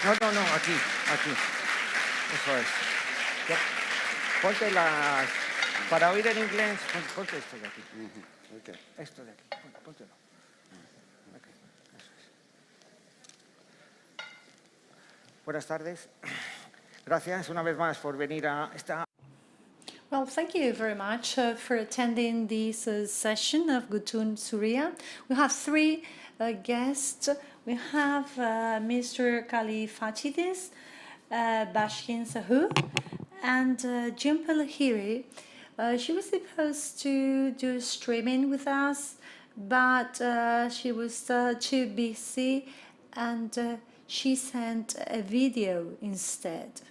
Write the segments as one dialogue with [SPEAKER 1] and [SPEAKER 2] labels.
[SPEAKER 1] No, aquí. Eso es. Ya. Ponte la... Para oír en inglés, ponte esto de aquí. Okay. Esto de aquí, póntelo. Okay. Eso es. Buenas tardes. Gracias una vez más por venir a esta...
[SPEAKER 2] Well, thank you very much for attending this session of Gutun Zuria. We have three guests. We have Mr. Kalifatidis, BASHKIM Sehu, and JHUMPA LAHIRI. She was supposed to do streaming with us, but she was too busy, and she sent a video instead.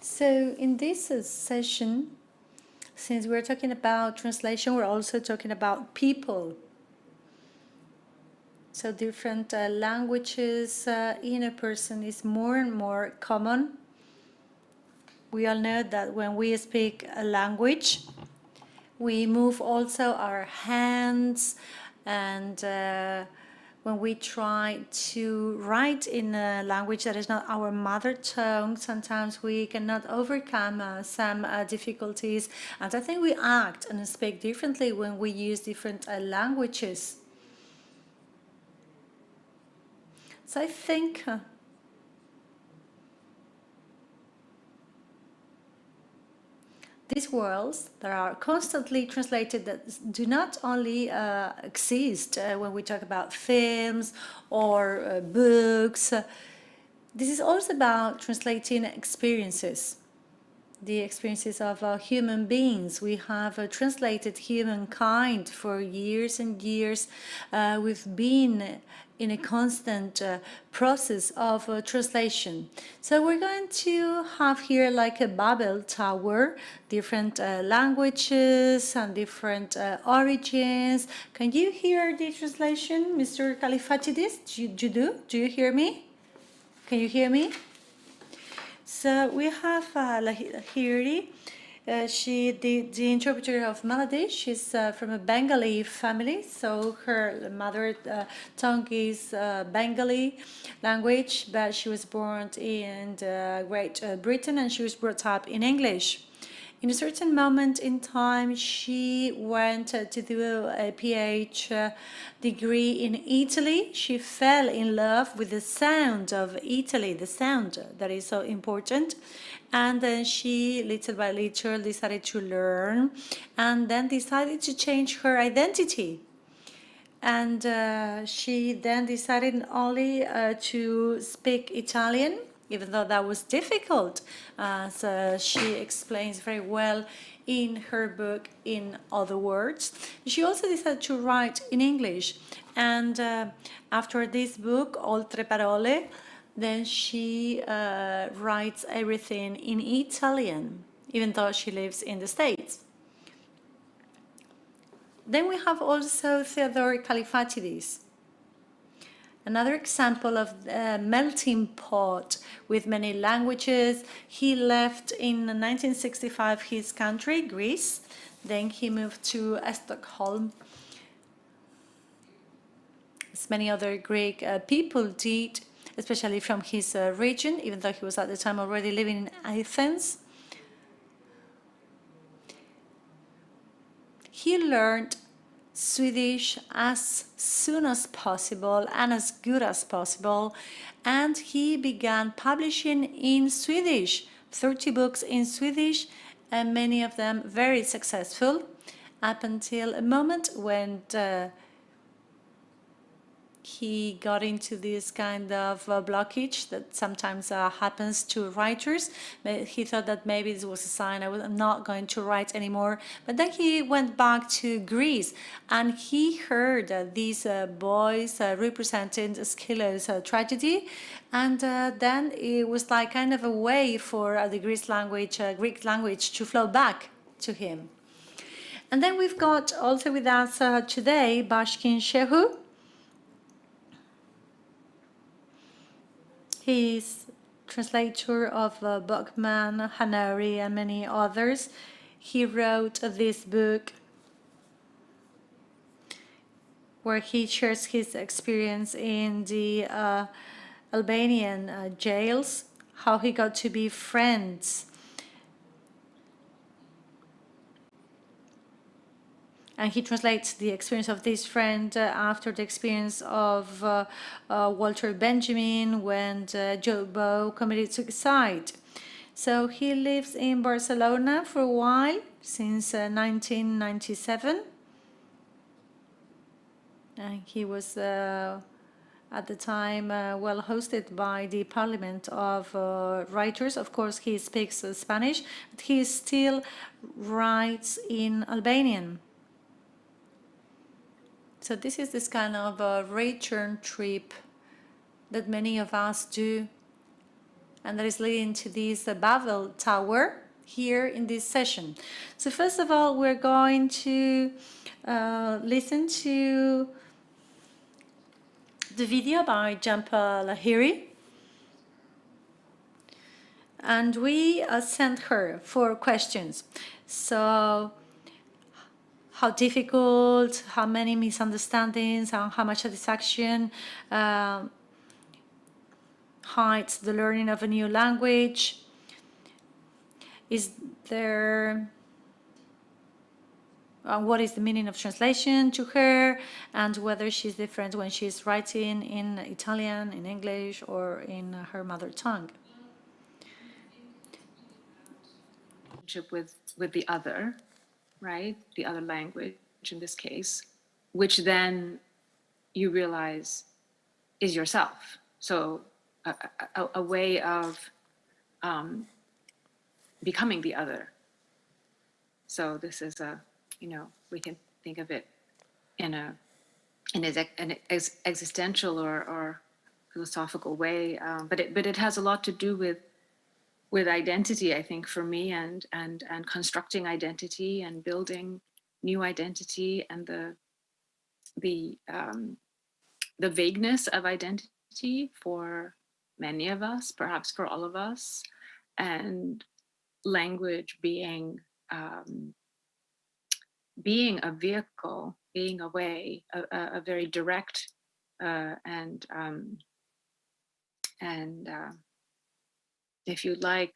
[SPEAKER 2] So in this session, since we're talking about translation, we're also talking about people. So different languages in a person is more and more common. We all know that when we speak a language, we move also our hands, and when we try to write in a language that is not our mother tongue, sometimes we cannot overcome some difficulties. And I think we act and speak differently when we use different languages. So I think these words that are constantly translated, that do not only exist when we talk about films or books. This is also about translating experiences, the experiences of human beings. We have translated humankind for years and years. We've been in a constant process of translation. So we're going to have here like a Babel tower, different languages and different origins. Can you hear the translation, Mr. Kalifatidis? Do you hear me? Can you hear me? So we have LAHIRI. The interpreter of melody. She's from a Bengali family, so her mother tongue is Bengali language, but she was born in Great Britain and she was brought up in English. In a certain moment in time, she went to do a PhD degree in Italy. She fell in love with the sound of Italy, the sound that is so important. And then she, little by little, decided to learn and then decided to change her identity. And she then decided not only to speak Italian, even though that was difficult, so she explains very well in her book, In Other Words. She also decided to write in English, and after this book, Oltre Parole, then she writes everything in Italian, even though she lives in the States. Then we have also Theodore Califatidis, another example of a melting pot with many languages. He left in 1965 his country, Greece. Then he moved to Stockholm, as many other Greek people did, especially from his region, even though he was at the time already living in Athens. He learned Swedish as soon as possible and as good as possible, and he began publishing in Swedish, 30 books in Swedish, and many of them very successful, up until a moment when he got into this kind of blockage that sometimes happens to writers. He thought that maybe this was a sign I was not going to write anymore. But then he went back to Greece and he heard these boys representing Aeschylus' tragedy. And then it was like kind of a way for the Greek language to flow back to him. And then we've got also with us today BASHKIM SHEHU. He's translator of Buckman, Hanari, and many others. He wrote this book where he shares his experience in the Albanian jails, how he got to be friends. And he translates the experience of this friend after the experience of Walter Benjamin when Jobo committed suicide. So he lives in Barcelona for a while, since 1997. And he was at the time well hosted by the Parliament of Writers. Of course, he speaks Spanish, but he still writes in Albanian. So this is this kind of return trip that many of us do, and that is leading to this Babel Tower here in this session. So first of all, we're going to listen to the video by JHUMPA LAHIRI, and we sent her 4 questions. So how difficult, how many misunderstandings, and how much satisfaction hides the learning of a new language? Is there, what is the meaning of translation to her, and whether she's different when she's writing in Italian, in English, or in her mother tongue?
[SPEAKER 3] With the other, right? The other language in this case, which then you realize is yourself. So a way of becoming the other. So this is we can think of it in an existential or philosophical way, but it has a lot to do with identity, I think, for me, and constructing identity and building new identity, and the vagueness of identity for many of us, perhaps for all of us, and language being a vehicle, being a way, a very direct and if you like,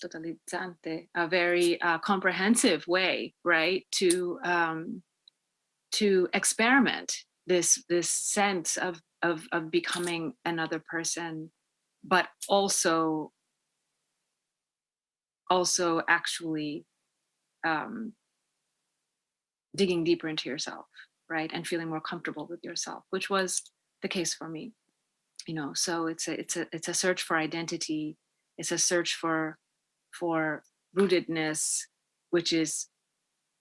[SPEAKER 3] totalizzante, a very comprehensive way, right, to experiment this sense of becoming another person, but also actually digging deeper into yourself, right, and feeling more comfortable with yourself, which was the case for me. So it's a search for identity. It's a search for rootedness, which is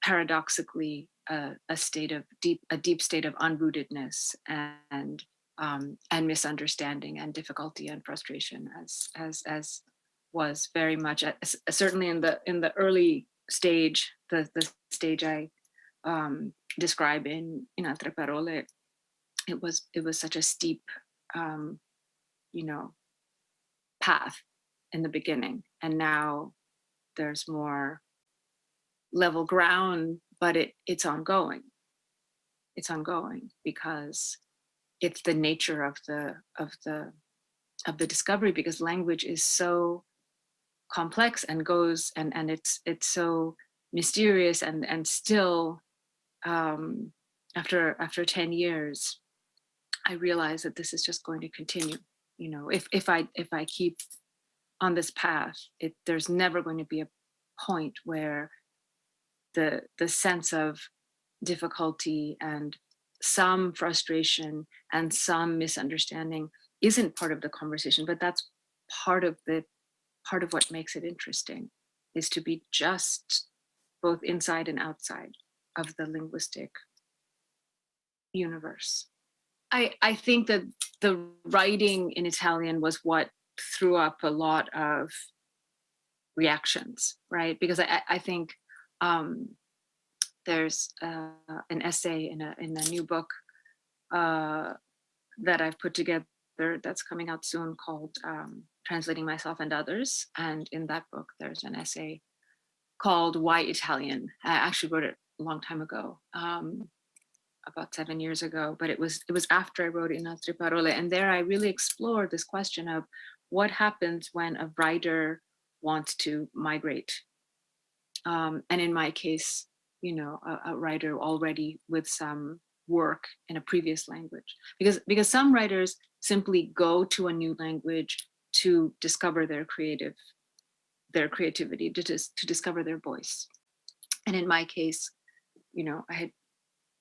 [SPEAKER 3] paradoxically a deep state of unrootedness and misunderstanding and difficulty and frustration, as was very much certainly in the early stage, the stage I describe in Altre Parole. It was such a steep path in the beginning, and now there's more level ground, but it's ongoing. It's ongoing because it's the nature of the discovery, because language is so complex and goes and it's so mysterious, and still after 10 years I realize that this is just going to continue. If I keep on this path, there's never going to be a point where the sense of difficulty and some frustration and some misunderstanding isn't part of the conversation, but that's part of what makes it interesting, is to be just both inside and outside of the linguistic universe. I think that the writing in Italian was what threw up a lot of reactions, right? Because I think there's an essay in a new book that I've put together third that's coming out soon called Translating Myself and Others. And in that book, there's an essay called Why Italian? I actually wrote it a long time ago, about 7 years ago, but it was after I wrote In Altre Parole. And there I really explored this question of what happens when a writer wants to migrate. And in my case, you know, a writer already with some work in a previous language, because some writers simply go to a new language to discover their creativity, to discover their voice. And in my case, you know, I had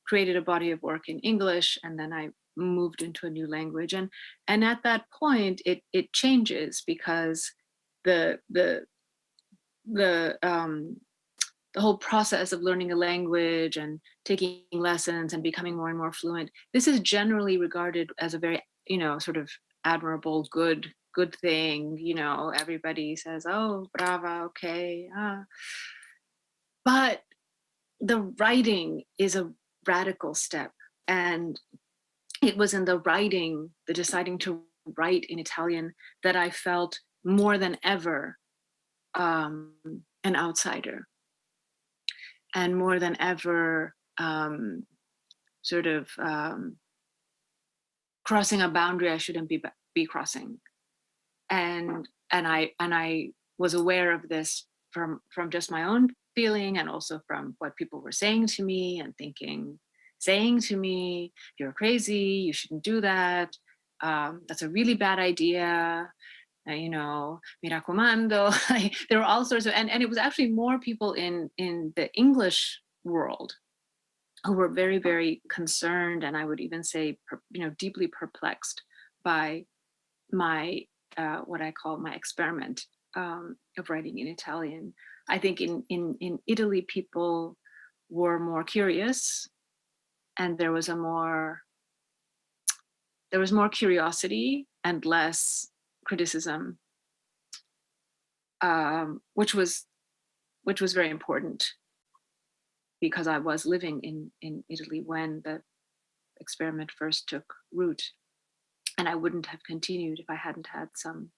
[SPEAKER 3] created a body of work in English, and then I moved into a new language, and at that point it changes, because the whole process of learning a language and taking lessons and becoming more and more fluent, this is generally regarded as a very, you know, sort of admirable, good thing. You know, everybody says, oh, brava, okay. But the writing is a radical step. And it was in the writing, the deciding to write in Italian, that I felt more than ever an outsider. And more than ever, crossing a boundary I shouldn't be crossing. And I was aware of this from just my own feeling, and also from what people were saying to me and saying to me, you're crazy, you shouldn't do that. That's a really bad idea. You know, mi raccomando. There were all sorts of, and it was actually more people in the English world who were very, very concerned, and I would even say, you know, deeply perplexed by my what I call my experiment of writing in Italian. I think in Italy, people were more curious, and there was more curiosity and less criticism, which was very important, because I was living in Italy when the experiment first took root, and I wouldn't have continued if I hadn't had some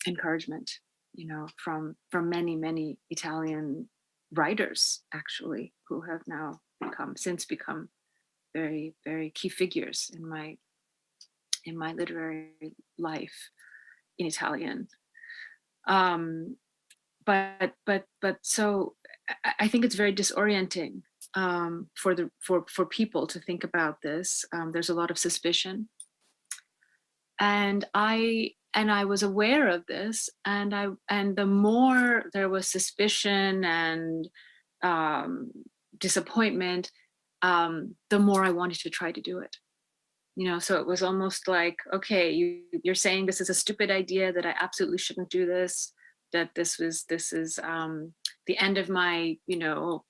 [SPEAKER 3] encouragement, you know, from many Italian writers, actually, who have now become very, very key figures in my literary life in Italian. But so I think it's very disorienting for people to think about this. There's a lot of suspicion, and I was aware of this, and the more there was suspicion and disappointment, the more I wanted to try to do it. You know, so it was almost like, okay, you're saying this is a stupid idea, that I absolutely shouldn't do this, that this is the end of my, you know,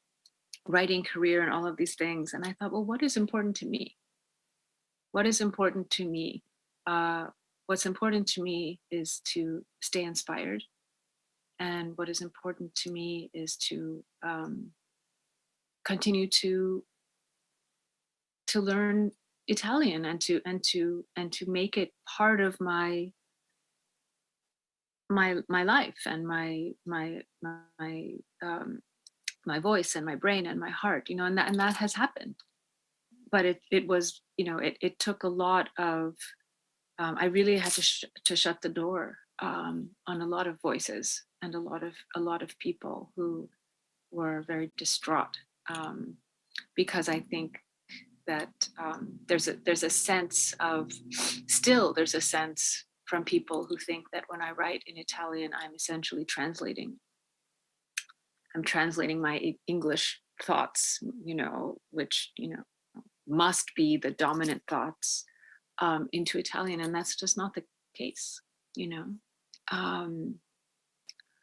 [SPEAKER 3] writing career and all of these things. And I thought, well, what is important to me? What is important to me? What's important to me is to stay inspired. And what is important to me is to continue to learn Italian and to make it part of my life and my voice and my brain and my heart, you know, and that has happened. But it was, you know, it took a lot of, I really had to shut the door on a lot of voices and a lot of people who were very distraught, because I think that there's a sense from people who think that when I write in Italian, I'm essentially translating my English thoughts, you know, which, you know, must be the dominant thoughts into Italian, and that's just not the case, you know.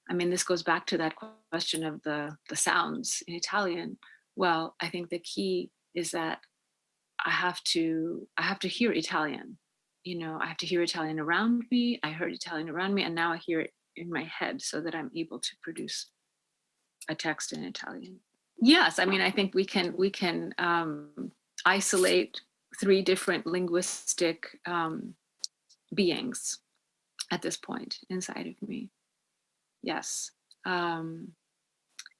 [SPEAKER 3] I mean, this goes back to that question of the sounds in Italian. Well, I think the key is that I have to hear Italian, you know. I have to hear Italian around me. I heard Italian around me, and now I hear it in my head, so that I'm able to produce a text in Italian. Yes, I mean, I think we can isolate 3 different linguistic beings at this point inside of me. Yes. And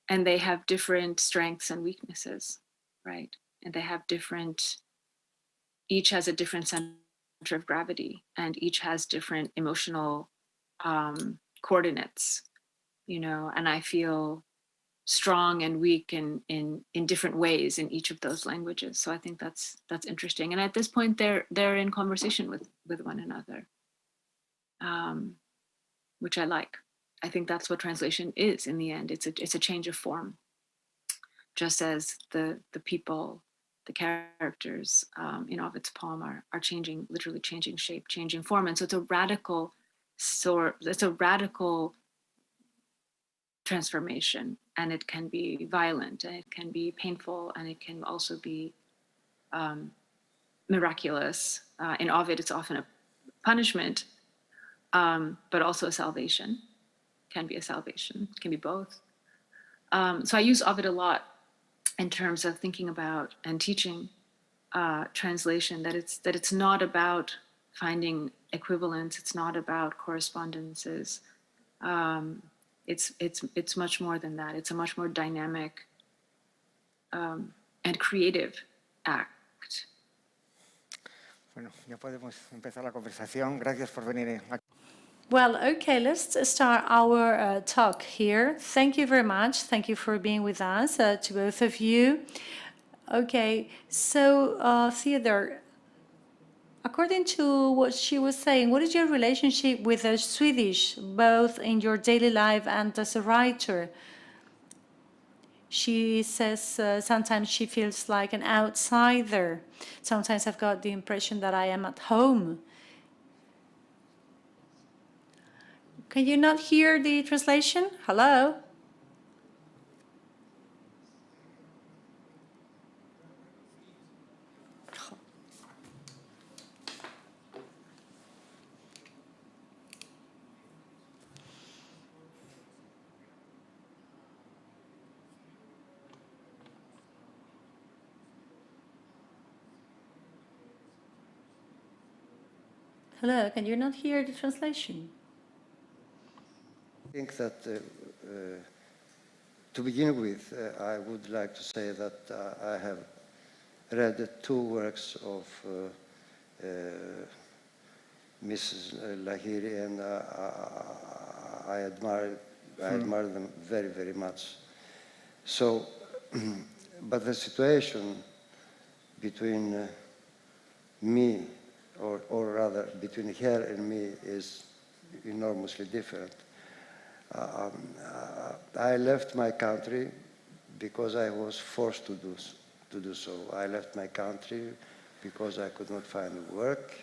[SPEAKER 3] they have different strengths and weaknesses, right? And they have different, each has a different center of gravity, and each has different emotional coordinates, you know, and I feel strong and weak in different ways in each of those languages. So I think that's interesting. And at this point, they're in conversation with one another, which I like. I think that's what translation is in the end. It's a change of form, just as the people, the characters in Ovid's poem are changing, literally changing shape, changing form. And so it's a radical transformation, and it can be violent, and it can be painful, and it can also be miraculous. In Ovid, it's often a punishment, but also a salvation. Can be a salvation, can be both. So I use Ovid a lot in terms of thinking about and teaching translation, that it's not about finding equivalence, it's not about correspondences. It's much more than that. It's a much more dynamic and creative act.
[SPEAKER 1] Bueno, ya podemos empezar la conversación. Gracias por venir aquí.
[SPEAKER 2] Well, okay, let's start our talk here. Thank you very much. Thank you for being with us, to both of you. Okay, so Theodore, according to what she was saying, what is your relationship with the Swedish, both in your daily life and as a writer? She says sometimes she feels like an outsider. Sometimes I've got the impression that I am at home. Can you not hear the translation? Hello? Hello, can you not hear the translation?
[SPEAKER 4] I think that to begin with, I would like to say that I have read 2 works of Mrs. Lahiri, and I admire them very, very much. So, but the situation between me, or rather between her and me, is enormously different. I left my country because I was forced to do so. I left my country because I could not find work,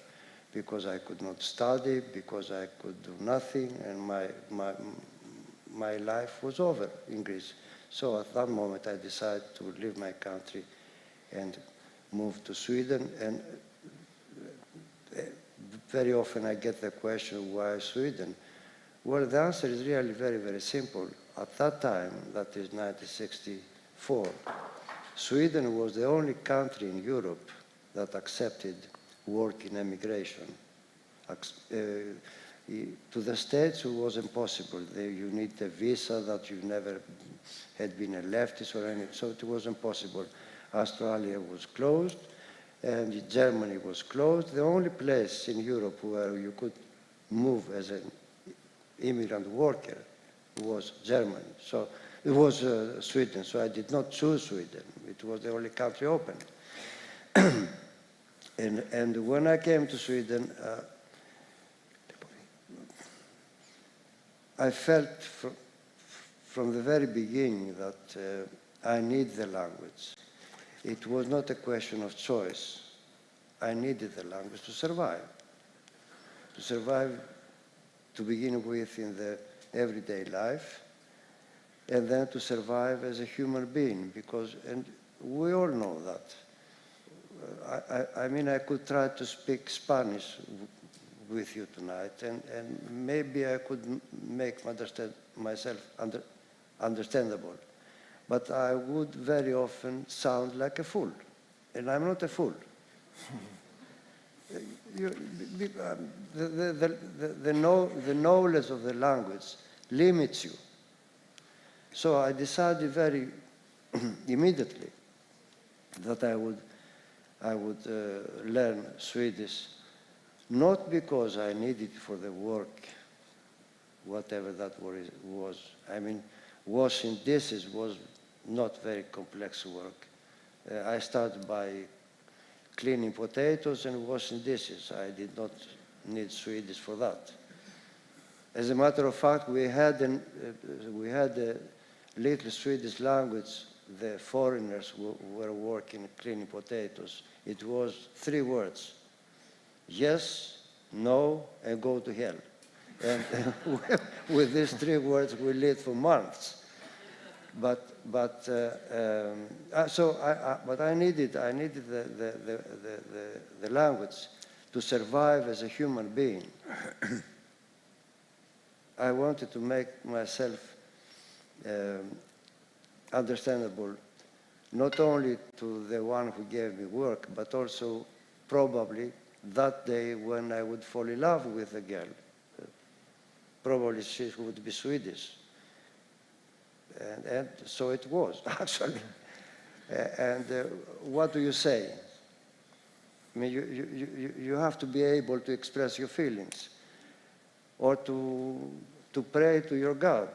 [SPEAKER 4] because I could not study, because I could do nothing, and my life was over in Greece. So at that moment I decided to leave my country and move to Sweden. And very often I get the question, why Sweden? Well, the answer is really very, very simple. At that time, that is 1964, Sweden was the only country in Europe that accepted work in emigration. To the States, it was impossible. You need a visa that you never had been a leftist or anything, so it was impossible. Australia was closed, and Germany was closed. The only place in Europe where you could move as an immigrant worker was Germany. So it was Sweden. So I did not choose Sweden. It was the only country open. and when I came to Sweden, I felt from the very beginning that I need the language. It was not a question of choice. I needed the language to survive. To survive, to begin with, in the everyday life, and then to survive as a human being, because, and we all know that. I mean, I could try to speak Spanish with you tonight, and maybe I could make myself understandable, but I would very often sound like a fool, and I'm not a fool. the knowledge of the language limits you. So I decided very immediately that I would learn Swedish, not because I needed it for the work, whatever that was. I mean, washing dishes was not very complex work. I started by cleaning potatoes and washing dishes. I did not need Swedish for that. As a matter of fact, we had a little Swedish language. The foreigners were working cleaning potatoes. It was 3 words: yes, no, and go to hell. And with these 3 words, we lived for months. But I needed the language to survive as a human being. I wanted to make myself understandable, not only to the one who gave me work, but also probably that day when I would fall in love with a girl. Probably she would be Swedish. And so it was, actually. And what do you say? I mean, you have to be able to express your feelings or to pray to your God.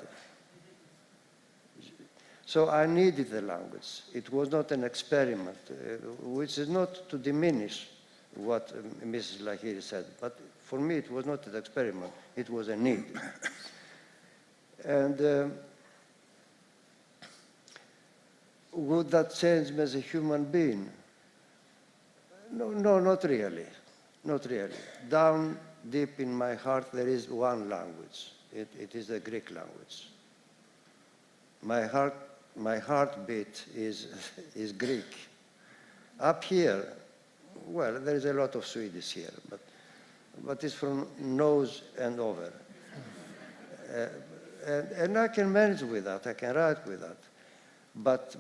[SPEAKER 4] So I needed the language. It was not an experiment, which is not to diminish what Mrs. Lahiri said, but for me it was not an experiment, it was a need. And would that change me as a human being? No, not really. Not really. Down deep in my heart, there is one language. It is the Greek language. My heartbeat is Greek. Up here, well, there is a lot of Swedish here, but it's from nose and over. And I can manage with that. I can write with that. But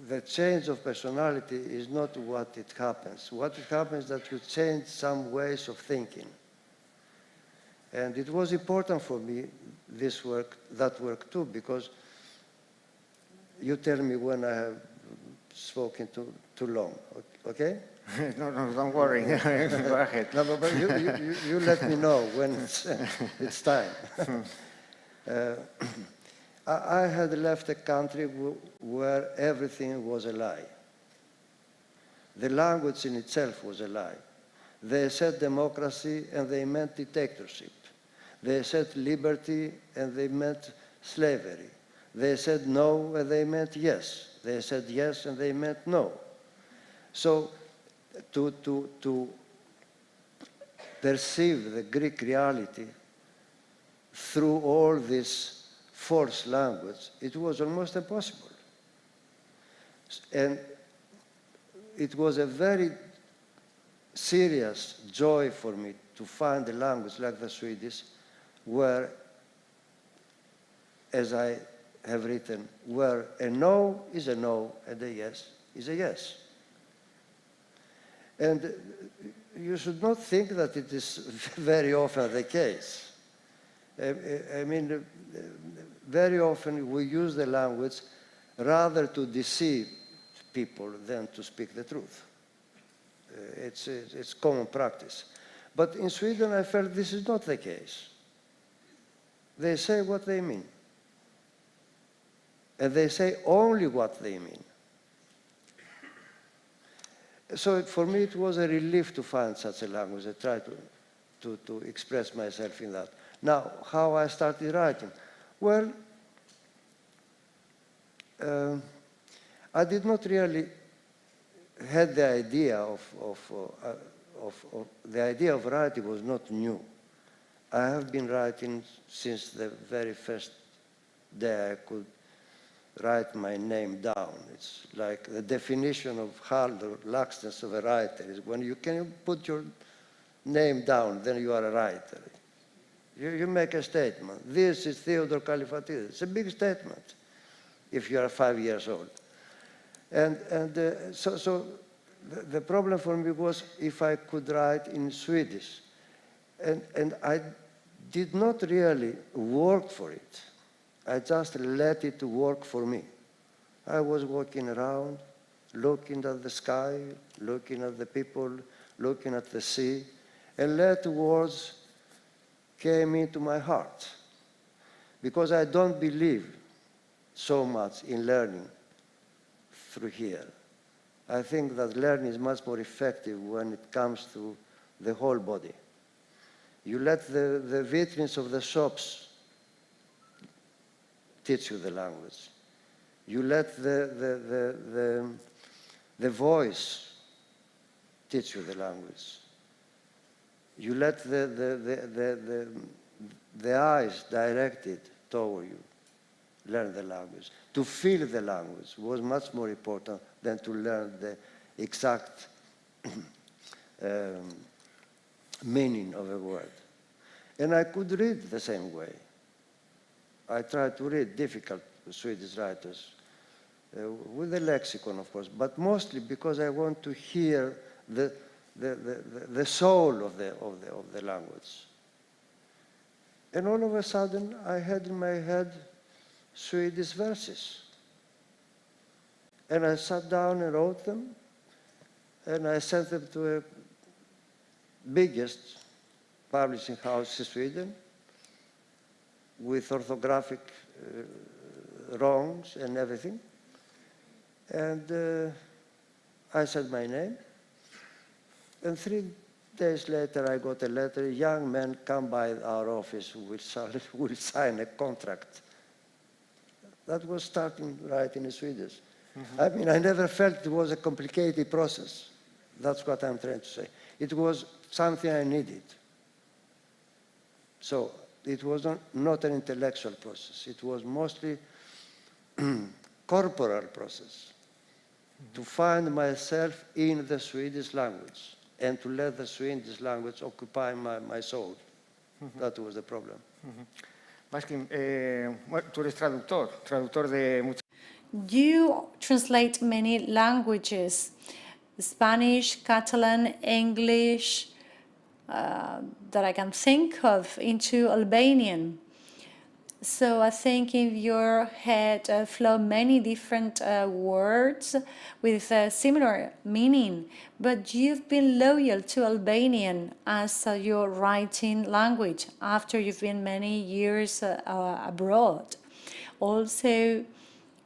[SPEAKER 4] the change of personality is not what it happens. What it happens is that you change some ways of thinking. And it was important for me, that work too, because you tell me when I have spoken too long, okay?
[SPEAKER 1] No, don't worry. Go ahead.
[SPEAKER 4] No, but you let me know when it's time. I had left a country where everything was a lie. The language in itself was a lie. They said democracy and they meant dictatorship. They said liberty and they meant slavery. They said no and they meant yes. They said yes and they meant no. So to perceive the Greek reality through all this forced language, it was almost impossible. And it was a very serious joy for me to find a language like the Swedish where, as I have written, where a no is a no and a yes is a yes. And you should not think that it is very often the case. I mean, very often we use the language rather to deceive people than to speak the truth. It's common practice. But in Sweden, I felt this is not the case. They say what they mean. And they say only what they mean. So for me, it was a relief to find such a language. I tried to express myself in that. Now, how I started writing? Well, I did not really had the idea the idea of writing was not new. I have been writing since the very first day I could write my name down. It's like the definition of Haldor Laxness of a writer is when you can put your name down, then you are a writer. You make a statement. This is Theodore Califatidis. It's a big statement if you are 5 years old. And so the problem for me was if I could write in Swedish. And I did not really work for it. I just let it work for me. I was walking around, looking at the sky, looking at the people, looking at the sea, and let words came into my heart. Because I don't believe so much in learning through here. I think that learning is much more effective when it comes to the whole body. You let the vitrines of the shops teach you the language. You let the voice teach you the language. You let the eyes directed toward you learn the language. To feel the language was much more important than to learn the exact meaning of a word. And I could read the same way. I tried to read difficult Swedish writers with a lexicon, of course, but mostly because I want to hear the soul of the language. And all of a sudden, I had in my head Swedish verses. And I sat down and wrote them, and I sent them to the biggest publishing house in Sweden with orthographic wrongs and everything. And I said my name. And 3 days later, I got a letter, young men come by our office, will sign a contract. That was starting writing in Swedish. I mean, I never felt it was a complicated process. That's what I'm trying to say. It was something I needed. So it was not an intellectual process. It was mostly corporal process. To find myself in the Swedish language and to let the Swedish language occupy my soul. That was the problem.
[SPEAKER 1] Bashkim, bueno, tú eres traductor de muchas.
[SPEAKER 2] You translate many languages, Spanish, Catalan, English, that I can think of, into Albanian. So I think in your head flow many different words with similar meaning, but you've been loyal to Albanian as your writing language after you've been many years abroad. Also,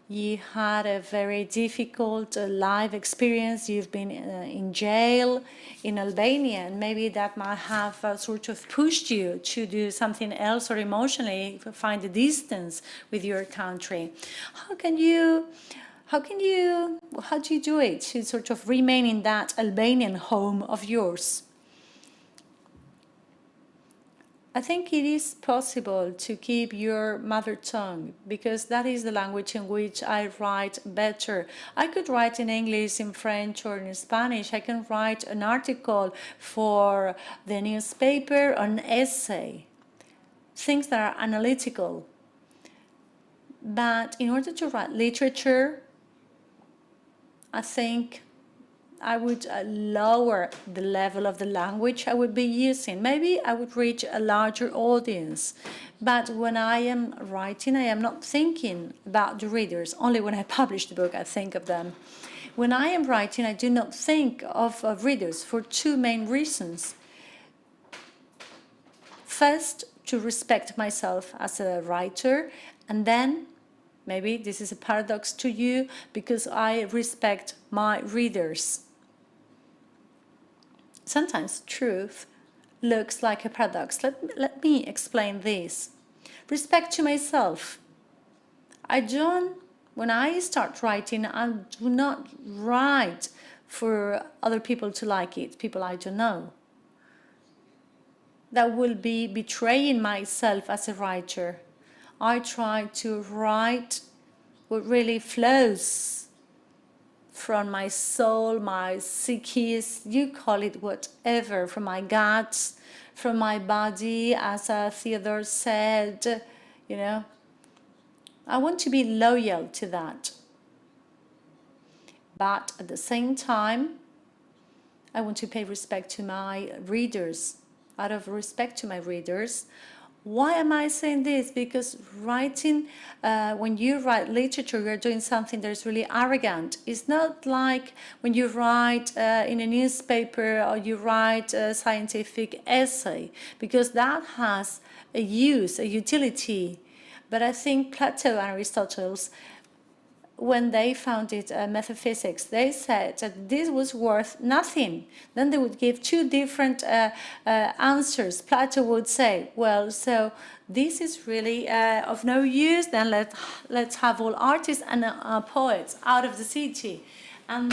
[SPEAKER 2] you had a very difficult life experience. You've been in jail in Albania, and maybe that might have sort of pushed you to do something else or emotionally find a distance with your country. How do you do it to sort of remain in that Albanian home of yours? I think it is possible to keep your mother tongue because that is the language in which I write better. I could write in English, in French, or in Spanish. I can write an article for the newspaper, an essay, things that are analytical. But in order to write literature, I think I would lower the level of the language I would be using. Maybe I would reach a larger audience. But when I am writing, I am not thinking about the readers. Only when I publish the book, I think of them. When I am writing, I do not think of readers for two main reasons. First, to respect myself as a writer, and then, maybe this is a paradox to you, because I respect my readers. Sometimes truth looks like a paradox. Let me explain this. Respect to myself. When I start writing, I do not write for other people to like it, people I don't know. That will be betraying myself as a writer. I try to write what really flows from my soul, my psyche, you call it whatever, from my guts, from my body, as Theodore said, you know. I want to be loyal to that. But at the same time, I want to pay respect to my readers. Out of respect to my readers. Why am I saying this? Because writing, when you write literature, you're doing something that is really arrogant. It's not like when you write in a newspaper or you write a scientific essay, because that has a use, a utility. But I think Plato and Aristotle, when they founded metaphysics, they said that this was worth nothing. Then they would give two different answers. Plato would say, well, so this is really of no use, then let's have all artists and poets out of the city. And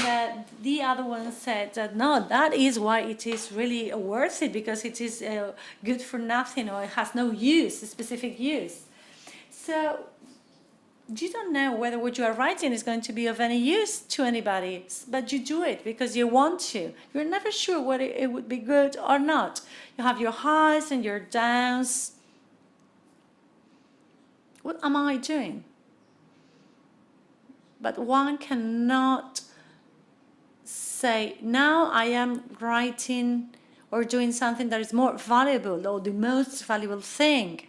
[SPEAKER 2] the other one said that, no, that is why it is really worth it, because it is good for nothing, or it has no use, a specific use. So you don't know whether what you are writing is going to be of any use to anybody, but you do it because you want to. You're never sure whether it would be good or not. You have your highs and your downs. What am I doing? But one cannot say, now I am writing or doing something that is more valuable, or the most valuable thing.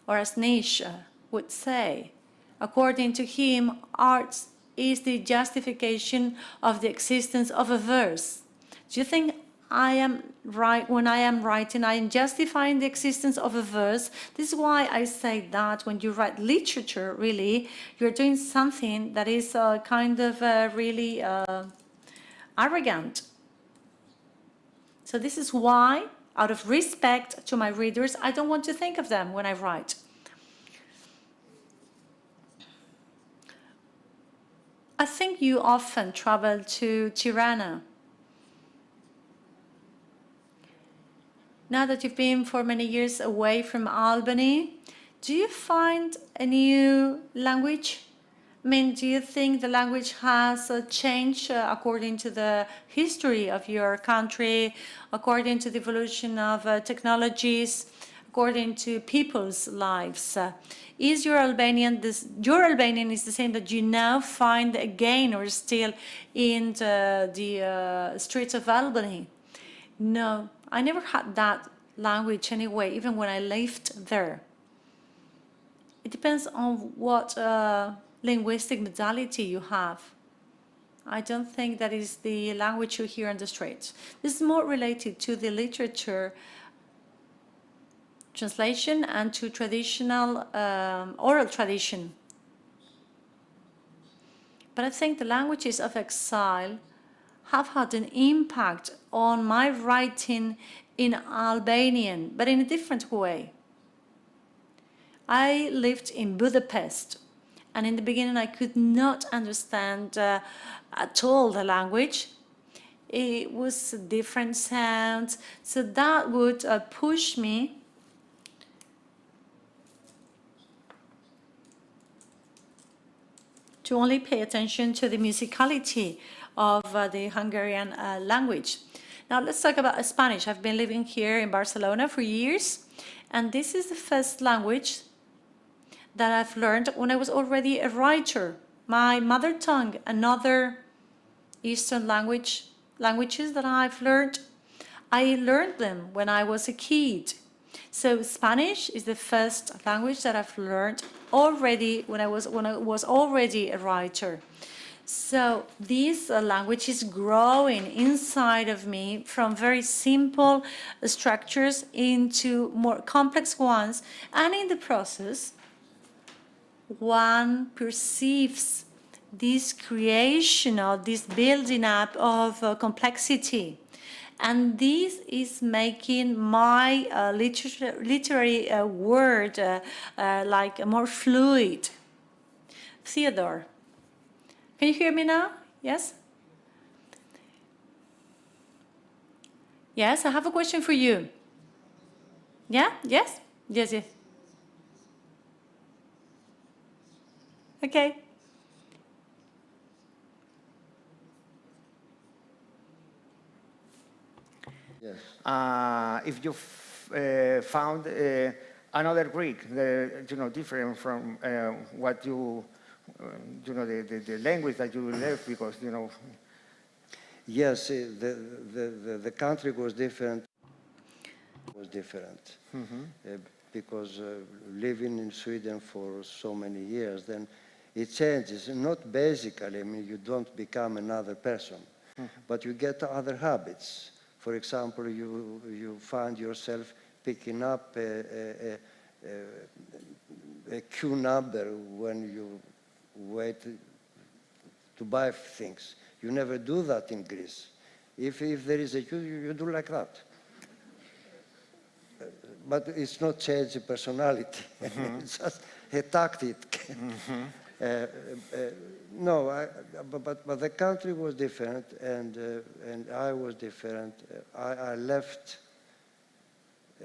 [SPEAKER 2] Or as Nietzsche would say, according to him, art is the justification of the existence of a verse. Do you think I am right when I am writing? I am justifying the existence of a verse. This is why I say that when you write literature, really, you're doing something that is kind of really arrogant. So this is why, out of respect to my readers, I don't want to think of them when I write. I think you often travel to Tirana. Now that you've been for many years away from Albany, do you find a new language? I mean, do you think the language has changed according to the history of your country, according to the evolution of technologies, according to people's lives? Is your Albanian, your Albanian is the same that you now find again or still in the streets of Albany? No, I never had that language anyway, even when I lived there. It depends on what linguistic modality you have. I don't think that is the language you hear on the streets. This is more related to the literature translation and to traditional oral tradition. But I think the languages of exile have had an impact on my writing in Albanian, but in a different way. I lived in Budapest, and in the beginning I could not understand at all the language. It was different sounds, so that would push me to only pay attention to the musicality of the Hungarian language. Now let's talk about Spanish. I've been living here in Barcelona for years, and this is the first language that I've learned when I was already a writer. My mother tongue, another Eastern languages that I've learned, I learned them when I was a kid. So Spanish is the first language that I've learned already when I was already a writer. So this language is growing inside of me from very simple structures into more complex ones, and in the process one perceives this creation of this building up of complexity. And this is making my literary word like more fluid. Theodore, can you hear me now? Yes? Yes, I have a question for you. Yeah? Yes? Yes, yes. Okay.
[SPEAKER 4] Yes.
[SPEAKER 1] If you found another Greek, different from what you, the language that you left, because,
[SPEAKER 4] Yes, the country was different. Because living in Sweden for so many years, then it changes. Not basically, I mean, you don't become another person, but you get other habits. For example, you find yourself picking up a queue number when you wait to buy things. You never do that in Greece. If there is a queue, you do like that. But it's not changing personality. It's just a tactic. No, but the country was different, and I was different. I left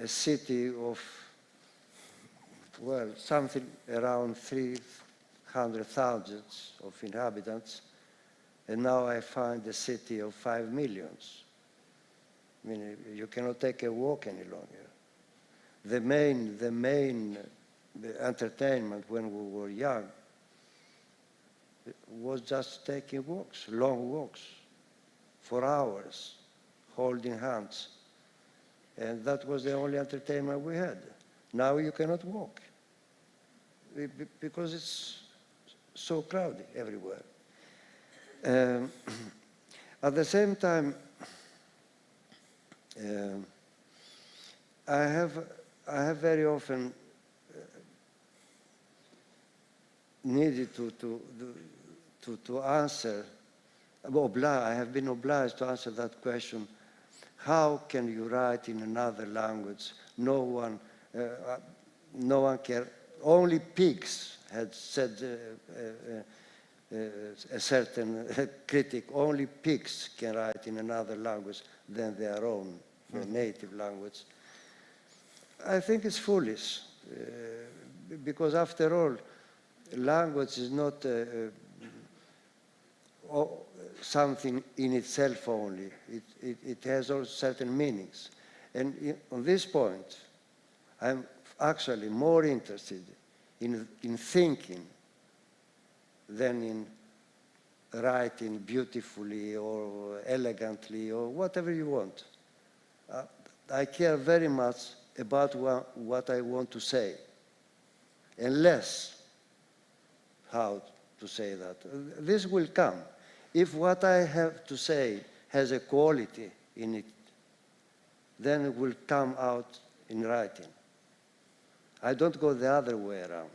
[SPEAKER 4] a city of, well, something around 300,000 of inhabitants, and now I find a city of 5 million. I mean, you cannot take a walk any longer. The main entertainment when we were young was just taking walks, long walks, for hours, holding hands. And that was the only entertainment we had. Now you cannot walk because it's so crowded everywhere. At the same time, I have very often needed to answer, I have been obliged to answer that question: how can you write in another language? No one can. Only pigs, had said a certain critic. Only pigs can write in another language than their own native language. I think it's foolish, because after all, language is not something in itself only. It has also certain meanings. And on this point, I'm actually more interested in thinking than in writing beautifully or elegantly or whatever you want. I care very much about what I want to say, and less how to say that. This will come. If what I have to say has a quality in it, then it will come out in writing. I don't go the other way around.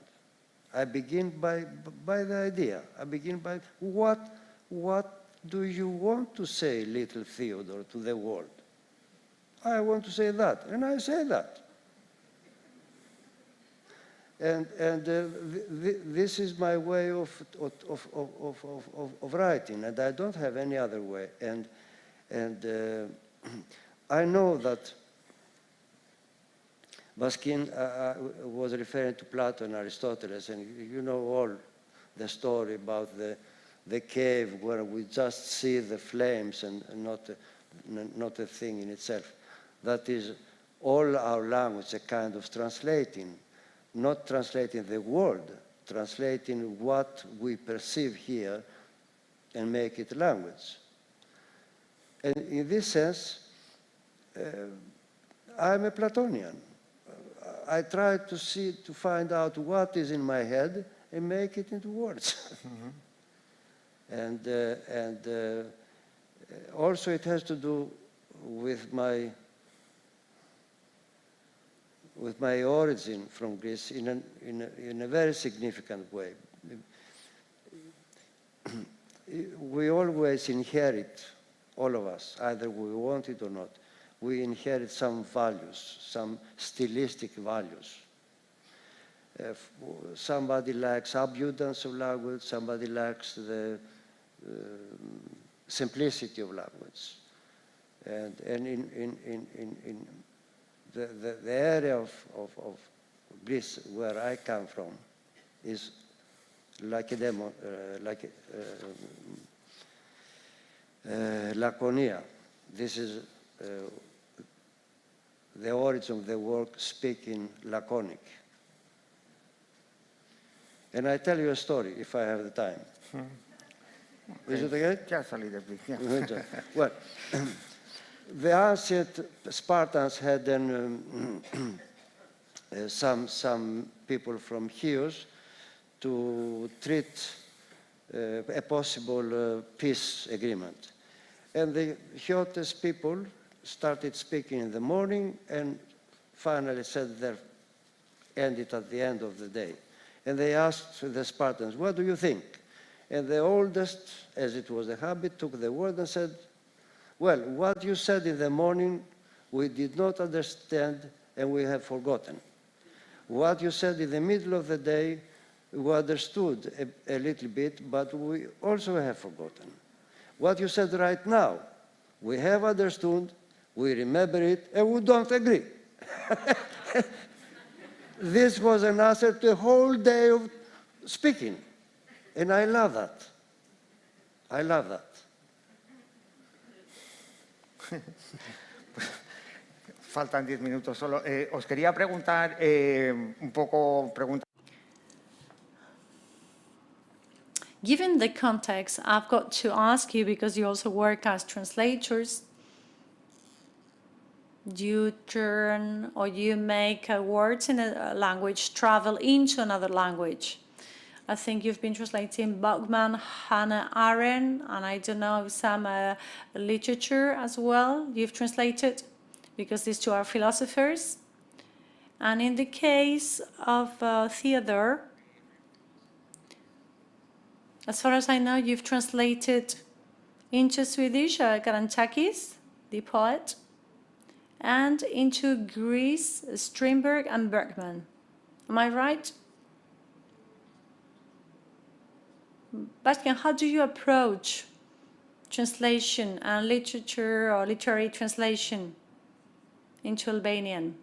[SPEAKER 4] I begin by the idea. I begin by what do you want to say, little Theodore, to the world? I want to say that, and I say that. And this is my way of writing, and I don't have any other way. And I know that BASHKIM was referring to Plato and Aristotle, and you know all the story about the cave where we just see the flames and not a thing in itself. That is all our language, a kind of translating, not translating the word, translating what we perceive here and make it language. And in this sense, I'm a Platonian. I try to find out what is in my head and make it into words. And also it has to do with my origin from Greece in a very significant way. We always inherit, all of us, either we want it or not, we inherit some values, some stylistic values. Somebody likes abundance of language, somebody likes the simplicity of language. And in the area of Greece where I come from is Laconia. This is the origin of the word speaking laconic. And I tell you a story, if I have the time. Is it okay?
[SPEAKER 1] Just a little bit, yeah.
[SPEAKER 4] Well, the ancient Spartans had then some people from Chios to treat a possible peace agreement. And the Chios people started speaking in the morning and finally said their ended at the end of the day. And they asked the Spartans, what do you think? And the oldest, as it was the habit, took the word and said, well, what you said in the morning, we did not understand and we have forgotten. What you said in the middle of the day, we understood a little bit, but we also have forgotten. What you said right now, we have understood, we remember it, and we don't agree. This was an answer to a whole day of speaking. And I love that. I love that.
[SPEAKER 1] Faltan 10 minutos solo. Os quería preguntar un poco...
[SPEAKER 2] Given the context, I've got to ask you, because you also work as translators, do you turn or you make words in a language travel into another language? I think you've been translating Bachmann, Hannah Arendt, and I don't know, some literature as well you've translated, because these two are philosophers. And in the case of Theodor, as far as I know, you've translated into Swedish Kallifatides, the poet, and into Greece, Strindberg and Bergman. Am I right? Bashkim, how do you approach translation and literature or literary translation into Albanian?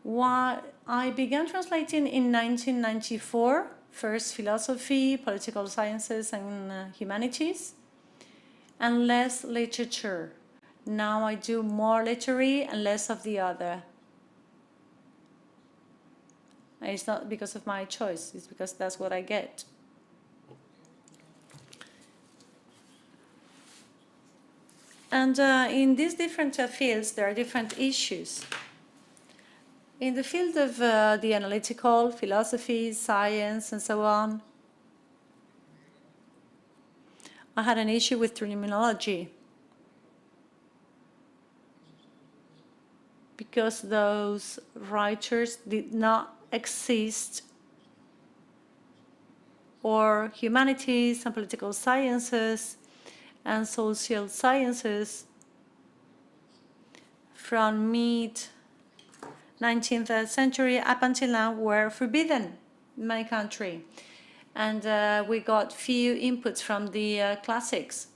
[SPEAKER 2] I began translating in 1994, first philosophy, political sciences and humanities, and less literature. Now I do more literary and less of the other. And it's not because of my choice, it's because that's what I get. And in these different fields, there are different issues. In the field of the analytical, philosophy, science, and so on, I had an issue with terminology, because those writers did not exist, or humanities and political sciences and social sciences from mid-19th century up until now were forbidden in my country. And we got few inputs from the classics.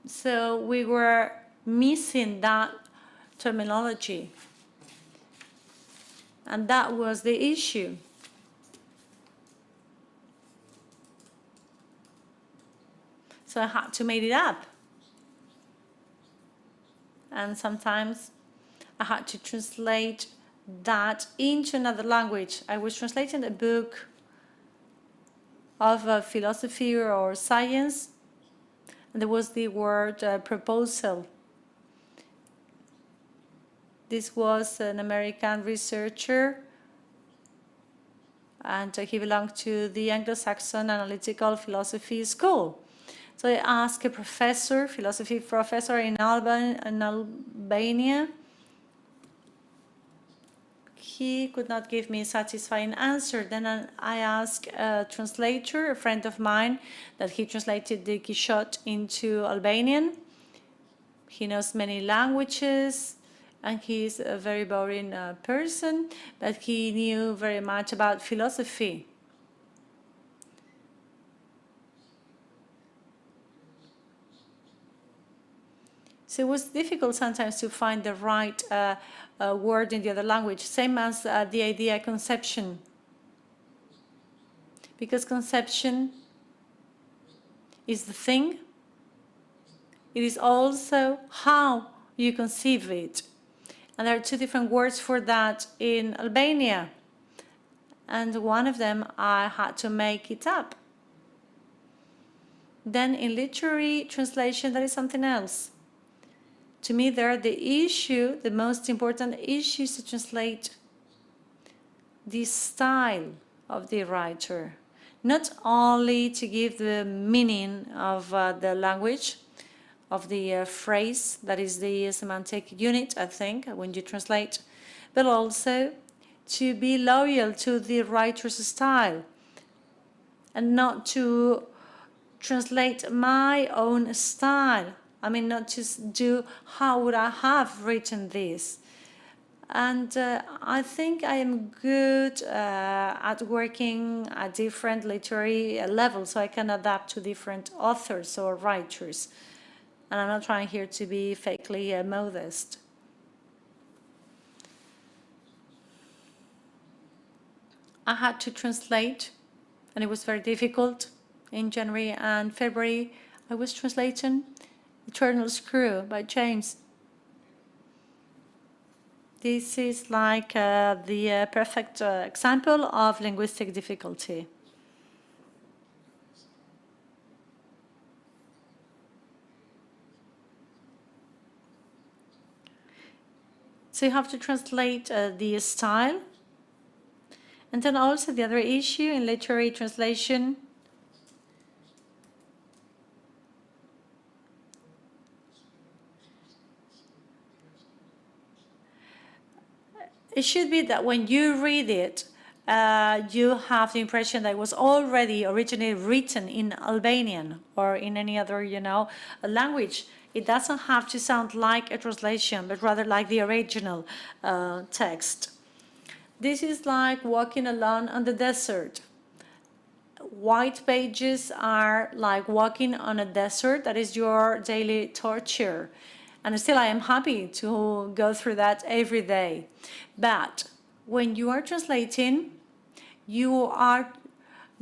[SPEAKER 2] So we were missing that terminology. And that was the issue. So I had to make it up. And sometimes I had to translate that into another language. I was translating a book of philosophy or science, and there was the word proposal. This was an American researcher, and he belonged to the Anglo-Saxon Analytical Philosophy School. So I asked a professor, philosophy professor in Albania. He could not give me a satisfying answer. Then I asked a translator, a friend of mine, that he translated the Quixote into Albanian. He knows many languages, and he's a very boring person, but he knew very much about philosophy. So it was difficult sometimes to find the right word in the other language, same as the idea conception. Because conception is the thing, it is also how you conceive it. And there are two different words for that in Albania. And one of them I had to make it up. Then in literary translation, that is something else. To me, there the issue, the most important issue is to translate the style of the writer, not only to give the meaning of the language, of the phrase, that is the semantic unit, I think, when you translate, but also to be loyal to the writer's style and not to translate my own style. I mean, not just do how would I have written this. And I think I am good at working at different literary levels, so I can adapt to different authors or writers. And I'm not trying here to be fakely modest. I had to translate, and it was very difficult. In January and February, I was translating Eternal Screw by James. This is like the perfect example of linguistic difficulty. So you have to translate the style. And then also the other issue in literary translation it should be that when you read it, you have the impression that it was already originally written in Albanian or in any other, language. It doesn't have to sound like a translation, but rather like the original text. This is like walking alone on the desert. White pages are like walking on a desert. That is your daily torture. And still, I am happy to go through that every day. But when you are translating, you are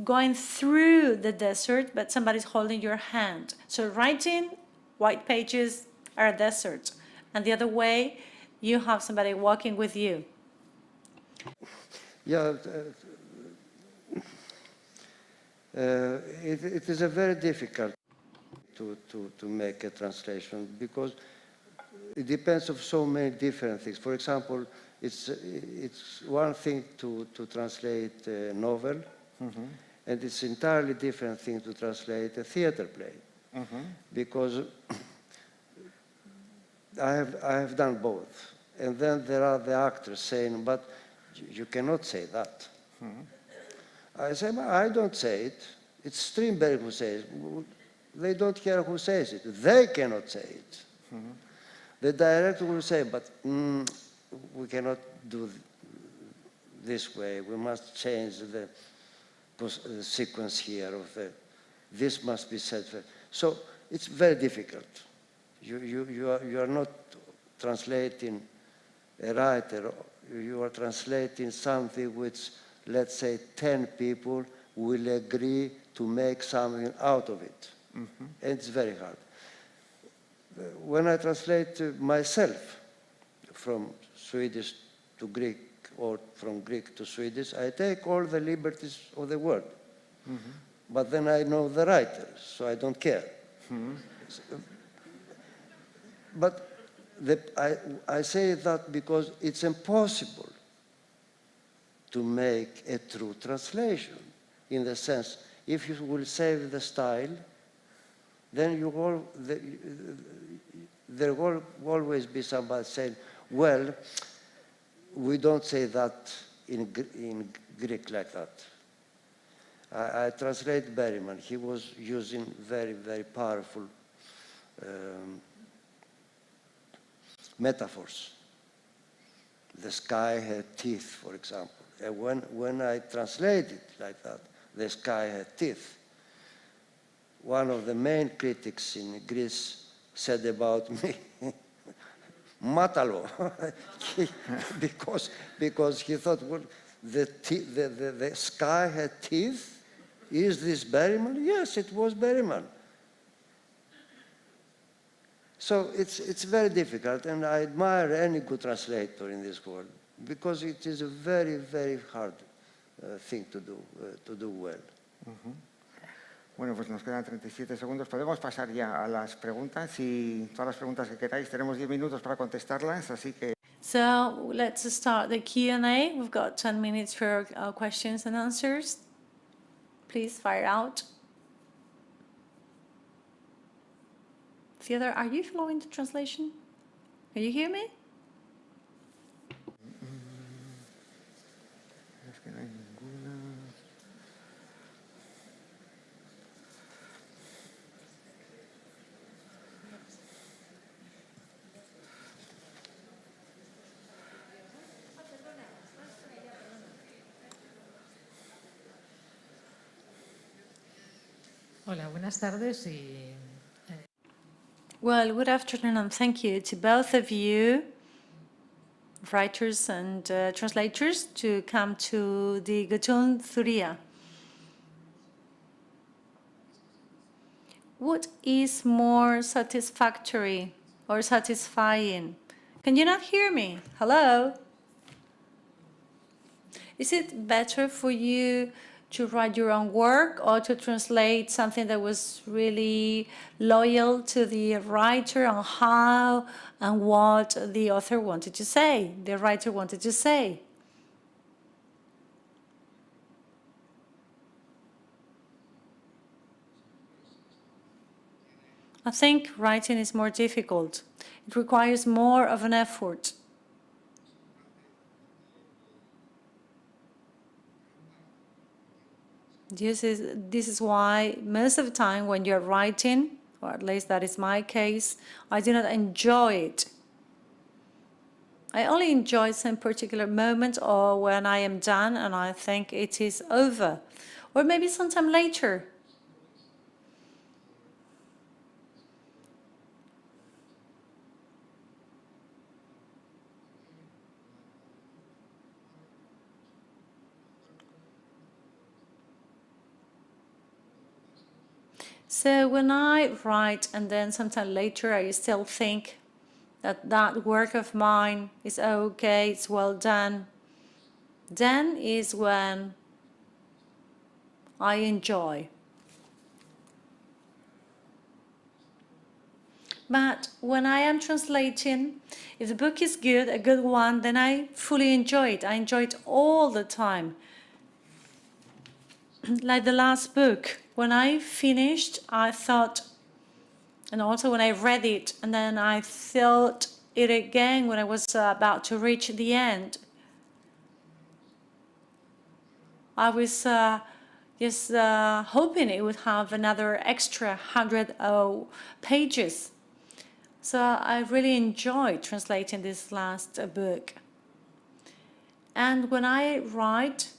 [SPEAKER 2] going through the desert, but somebody's holding your hand. So writing, white pages are a desert. And the other way, you have somebody walking with you.
[SPEAKER 4] Yeah, it is a very difficult to make a translation because it depends on so many different things. For example, it's one thing to translate a novel, and it's entirely different thing to translate a theater play, because I have done both. And then there are the actors saying, but you cannot say that. I say, well, I don't say it. It's Strindberg who says it. They don't care who says it. They cannot say it. The director will say, but we cannot do this way. We must change the sequence here. This must be said. So it's very difficult. You are not translating a writer. You are translating something which, let's say, 10 people will agree to make something out of it. And it's very hard. When I translate myself from Swedish to Greek or from Greek to Swedish, I take all the liberties of the world. But then I know the writer, so I don't care. But I say that because it's impossible to make a true translation, in the sense, if you will save the style, then there will always be somebody saying, well, we don't say that in Greek like that. I translate Berryman. He was using very, very powerful metaphors. The sky had teeth, for example. And when I translate it like that, the sky had teeth. One of the main critics in Greece said about me, Matalo, because he thought, well, the sky had teeth. Is this Berryman? Yes, it was Berryman. So it's very difficult, and I admire any good translator in this world, because it is a very, very hard thing to do well.
[SPEAKER 1] Bueno, pues nos quedan 37 segundos. Podemos pasar ya a las preguntas y todas las preguntas que queráis. Tenemos 10 minutos para contestarlas, así que...
[SPEAKER 2] So let's start the Q&A. We've got 10 minutes for questions and answers. Please fire out. Theodore, are you following the translation? Can you hear me?
[SPEAKER 1] Es que no hay ninguna...
[SPEAKER 5] Hola, buenas tardes y
[SPEAKER 2] Well, good afternoon and thank you to both of you, writers and translators, to come to the Gutun Zuria. What is more satisfactory or satisfying? Can you not hear me? Hello? Is it better for you to write your own work or to translate something that was really loyal to the writer on how and what the author wanted to say, the writer wanted to say? I think writing is more difficult. It requires more of an effort. This is why most of the time when you're writing, or at least that is my case, I do not enjoy it. I only enjoy some particular moment or when I am done and I think it is over. Or maybe sometime later. So when I write and then sometime later I still think that that work of mine is okay, it's well done, then is when I enjoy. But when I am translating, if the book is good, a good one, then I fully enjoy it. I enjoy it all the time. Like the last book, when I finished, I thought, and also when I read it, and then I felt it again when I was about to reach the end. I was just hoping it would have another extra 100 pages. So I really enjoyed translating this last book. And when I write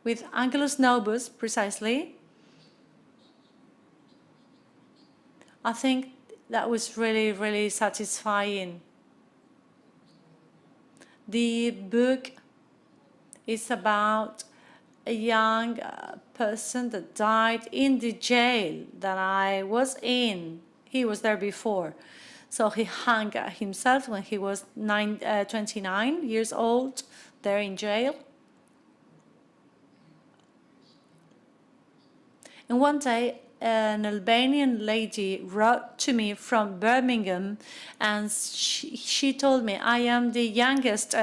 [SPEAKER 2] with Angelus Novus, precisely, I think that was really, really satisfying. The book is about a young person that died in the jail that I was in. He was there before. So he hung himself when he was 29 years old, there in jail. And one day, an Albanian lady wrote to me from Birmingham, and she told me, I am the youngest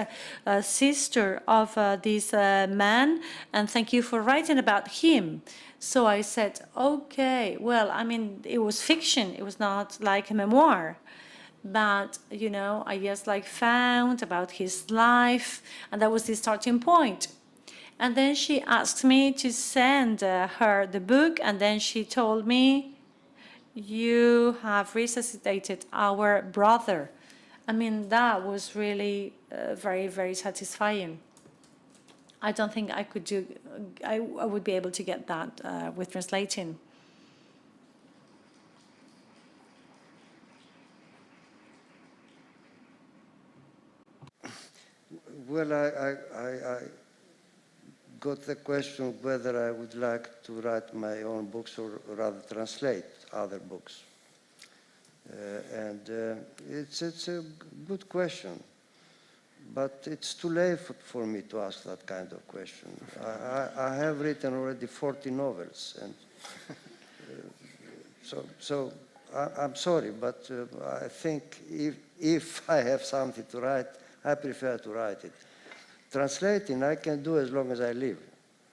[SPEAKER 2] sister of this man, and thank you for writing about him. So I said, okay, well, I mean, it was fiction. It was not like a memoir. But, you know, I just like found about his life, and that was the starting point. And then she asked me to send her the book, and then she told me, you have resuscitated our brother. I mean, that was really very, very satisfying. I don't think I could do, I would be able to get that with translating.
[SPEAKER 4] Well, I got the question whether I would like to write my own books or rather translate other books. It's a good question, but it's too late for me to ask that kind of question. I have written already 40 novels, and I'm sorry, but I think if I have something to write, I prefer to write it. Translating I can do as long as I live,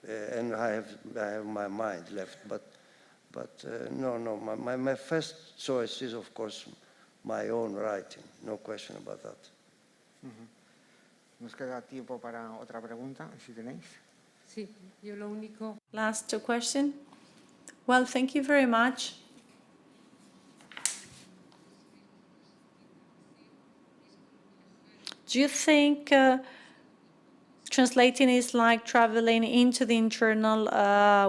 [SPEAKER 4] and I have my mind left. But no, my first choice is, of course, my own writing. No question about that.
[SPEAKER 1] Nos queda tiempo para otra pregunta, si tenéis.
[SPEAKER 5] Sí, yo lo único.
[SPEAKER 2] Last question. Well, thank you very much. Do you think translating is like traveling into the internal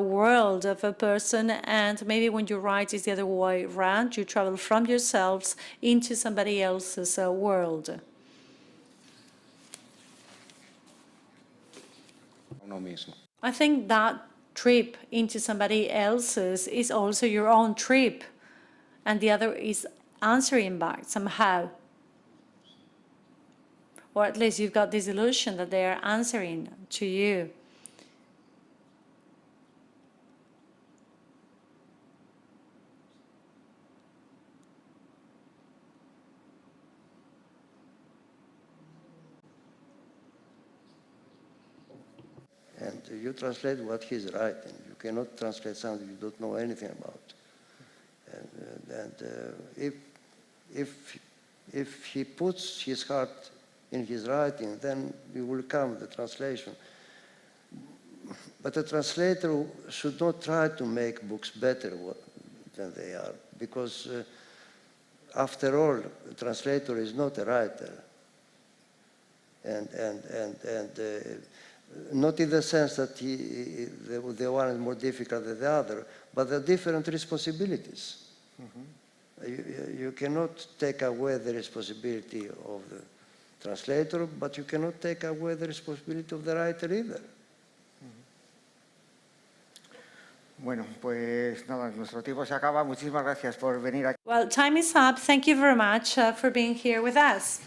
[SPEAKER 2] world of a person, and maybe when you write it's the other way around, you travel from yourselves into somebody else's world?
[SPEAKER 6] Uno mismo.
[SPEAKER 2] I think that trip into somebody else's is also your own trip, and the other is answering back somehow. Or at least you've got this illusion that they are answering to you.
[SPEAKER 4] And you translate what he's writing. You cannot translate something you don't know anything about. And if he puts his heart in his writing, then it will come, the translation. But a translator should not try to make books better than they are, because after all, a translator is not a writer. And not in the sense that the one is more difficult than the other, but the different responsibilities. You cannot take away the responsibility of the translator, but you cannot take away the responsibility of the writer either.
[SPEAKER 1] Bueno, pues nada, nuestro tiempo se acaba. Muchísimas gracias por venir aquí.
[SPEAKER 2] Well, time is up. Thank you very much for being here with us.